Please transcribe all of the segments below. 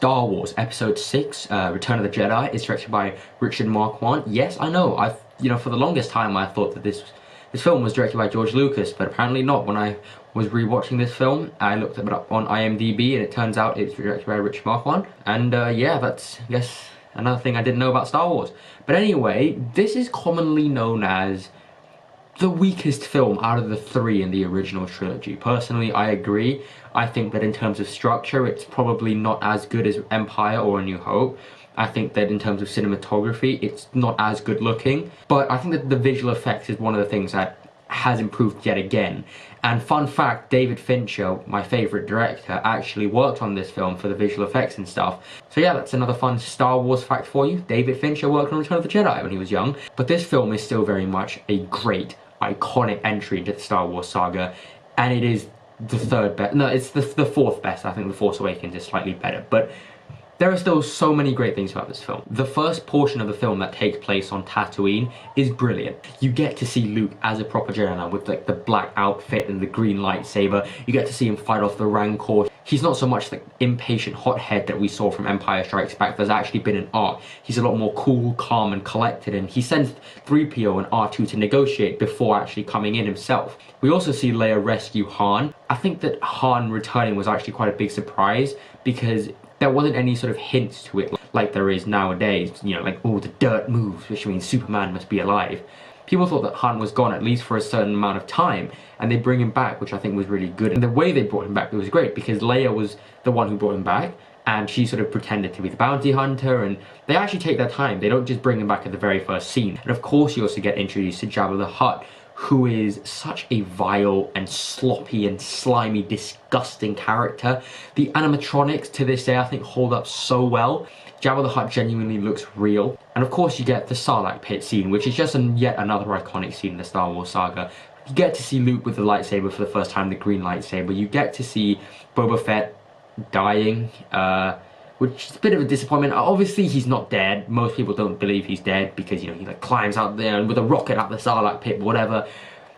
Star Wars Episode 6, Return of the Jedi, is directed by Richard Marquand. Yes, I know, for the longest time I thought that this film was directed by George Lucas, but apparently not. When I was rewatching this film, I looked it up on IMDb, and it turns out it's directed by Richard Marquand. And yeah, that's, I guess, another thing I didn't know about Star Wars. But anyway, this is commonly known as the weakest film out of the three in the original trilogy. Personally, I agree. I think that in terms of structure, it's probably not as good as Empire or A New Hope. I think that in terms of cinematography, it's not as good looking. But I think that the visual effects is one of the things that has improved yet again. And fun fact, David Fincher, my favourite director, actually worked on this film for the visual effects and stuff. So yeah, that's another fun Star Wars fact for you. David Fincher worked on Return of the Jedi when he was young. But this film is still very much a great, iconic entry into the Star Wars saga. And it is the third best. No, it's the fourth best. I think The Force Awakens is slightly better. But there are still so many great things about this film. The first portion of the film that takes place on Tatooine is brilliant. You get to see Luke as a proper Jedi now with like the black outfit and the green lightsaber. You get to see him fight off the Rancor. He's not so much the impatient hothead that we saw from Empire Strikes Back. There's actually been an arc. He's a lot more cool, calm, and collected, and he sends 3PO and R2 to negotiate before actually coming in himself. We also see Leia rescue Han. I think that Han returning was actually quite a big surprise because there wasn't any sort of hints to it like there is nowadays, you know, like, oh, the dirt moves, which means Superman must be alive. People thought that Han was gone at least for a certain amount of time, and they bring him back, which I think was really good. And the way they brought him back was great, because Leia was the one who brought him back, and she sort of pretended to be the bounty hunter, and they actually take their time. They don't just bring him back at the very first scene. And of course you also get introduced to Jabba the Hutt, who is such a vile and sloppy and slimy, disgusting character. The animatronics to this day I think hold up so well. Jabba the Hutt genuinely looks real. And of course you get the Sarlacc pit scene, which is just yet another iconic scene in the Star Wars saga. You get to see Luke with the lightsaber for the first time, the green lightsaber. You get to see Boba Fett dying, which is a bit of a disappointment. Obviously he's not dead. Most people don't believe he's dead because, you know, he like climbs out there and with a rocket out the Sarlacc pit, whatever.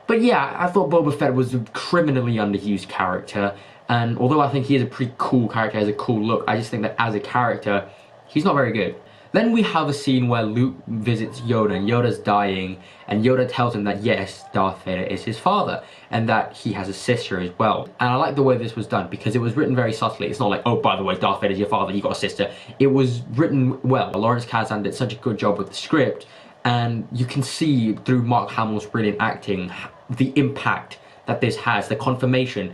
But yeah, I thought Boba Fett was a criminally underused character, and although I think he is a pretty cool character, has a cool look, I just think that as a character, he's not very good. Then we have a scene where Luke visits Yoda, and Yoda's dying, and Yoda tells him that yes, Darth Vader is his father, and that he has a sister as well. And I like the way this was done, because it was written very subtly. It's not like, oh, by the way, Darth Vader's your father, you got a sister. It was written well. Lawrence Kasdan did such a good job with the script, and you can see through Mark Hamill's brilliant acting the impact that this has, the confirmation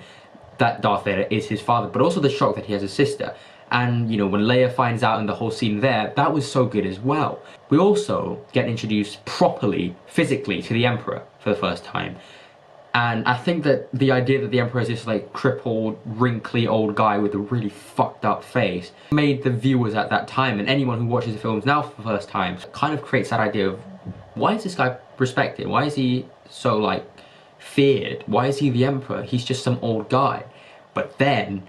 that Darth Vader is his father, but also the shock that he has a sister. And, you know, when Leia finds out in the whole scene there, that was so good as well. We also get introduced properly, physically, to the Emperor for the first time. And I think that the idea that the Emperor is this, like, crippled, wrinkly old guy with a really fucked up face made the viewers at that time, and anyone who watches the films now for the first time, kind of creates that idea of, why is this guy respected? Why is he so, like, feared? Why is he the Emperor? He's just some old guy. But then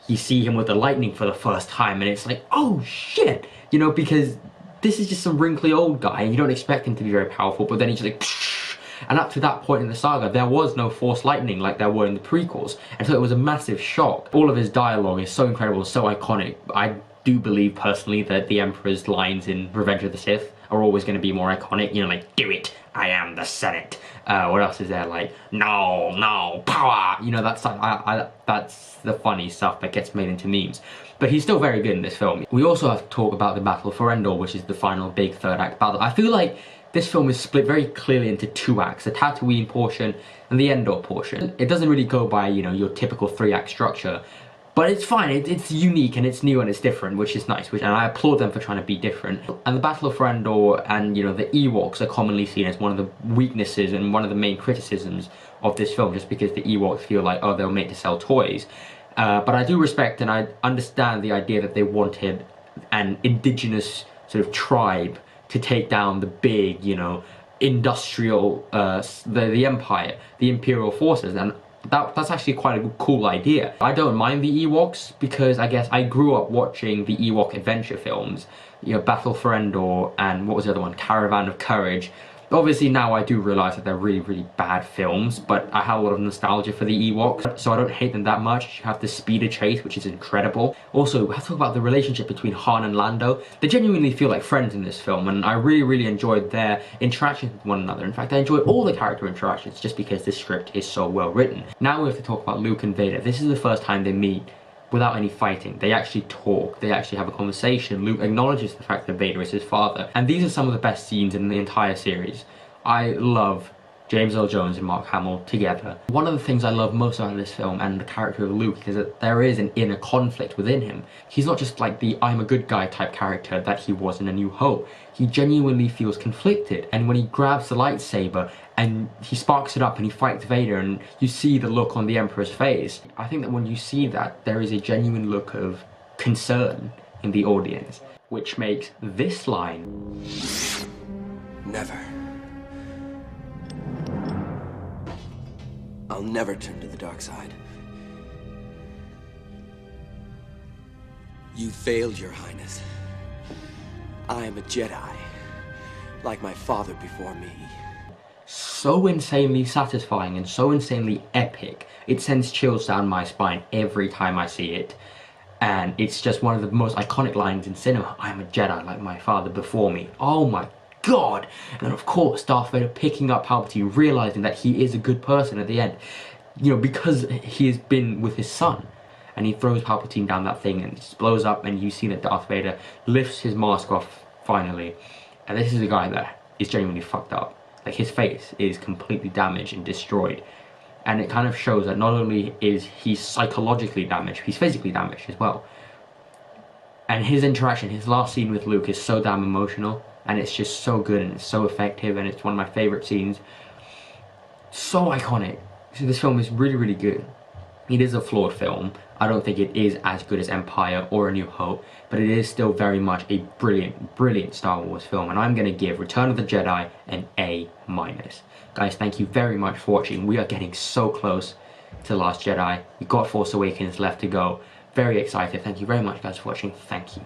you see him with the lightning for the first time, and it's like, oh shit, you know, because this is just some wrinkly old guy, and you don't expect him to be very powerful, but then he's like, psh! And up to that point in the saga, there was no Force lightning like there were in the prequels, and so it was a massive shock. All of his dialogue is so incredible, so iconic. I do believe personally that the Emperor's lines in Revenge of the Sith are always going to be more iconic, you know, like, do it, I am the Senate. What else is there? Like, no, power! You know, that's the funny stuff that gets made into memes. But he's still very good in this film. We also have to talk about the Battle for Endor, which is the final big third act battle. I feel like this film is split very clearly into two acts, the Tatooine portion and the Endor portion. It doesn't really go by, you know, your typical 3-act structure, but it's fine, it's unique and it's new and it's different, which is nice, and I applaud them for trying to be different. And the Battle of Endor and, you know, the Ewoks are commonly seen as one of the weaknesses and one of the main criticisms of this film, just because the Ewoks feel like, oh, they were made to sell toys. But I do respect and I understand the idea that they wanted an indigenous sort of tribe to take down the big, you know, industrial, the Empire, the Imperial forces, and that's actually quite a cool idea. I don't mind the Ewoks because I guess I grew up watching the Ewok adventure films, you know, Battle for Endor and what was the other one, Caravan of Courage. Obviously now I do realise that they're really, really bad films, but I have a lot of nostalgia for the Ewoks, so I don't hate them that much. You have the speeder chase, which is incredible. Also, I have to talk about the relationship between Han and Lando. They genuinely feel like friends in this film, and I really, really enjoyed their interactions with one another. In fact, I enjoyed all the character interactions just because this script is so well written. Now we have to talk about Luke and Vader. This is the first time they meet without any fighting. They actually talk, they actually have a conversation. Luke acknowledges the fact that Vader is his father, and these are some of the best scenes in the entire series. I love James Earl Jones and Mark Hamill together. One of the things I love most about this film and the character of Luke is that there is an inner conflict within him. He's not just like the I'm a good guy type character that he was in A New Hope. He genuinely feels conflicted, and when he grabs the lightsaber and he sparks it up and he fights Vader and you see the look on the Emperor's face, I think that when you see that, there is a genuine look of concern in the audience, which makes this line... Never. I'll never turn to the dark side. You failed, Your Highness. I am a Jedi, like my father before me. So insanely satisfying and so insanely epic. It sends chills down my spine every time I see it. And it's just one of the most iconic lines in cinema. I am a Jedi, like my father before me. Oh my God! And then of course Darth Vader picking up Palpatine, realizing that he is a good person at the end, you know, because he has been with his son, and he throws Palpatine down that thing and it just blows up, and you see that Darth Vader lifts his mask off finally, and this is a guy that is genuinely fucked up. Like, his face is completely damaged and destroyed, and it kind of shows that not only is he psychologically damaged, he's physically damaged as well. And his interaction, his last scene with Luke is so damn emotional, and it's just so good and it's so effective, and it's one of my favourite scenes. So iconic. So this film is really, really good. It is a flawed film. I don't think it is as good as Empire or A New Hope, but it is still very much a brilliant, brilliant Star Wars film, and I'm going to give Return of the Jedi an A-. Guys, thank you very much for watching. We are getting so close to The Last Jedi. We've got Force Awakens left to go. Very excited. Thank you very much, guys, for watching. Thank you.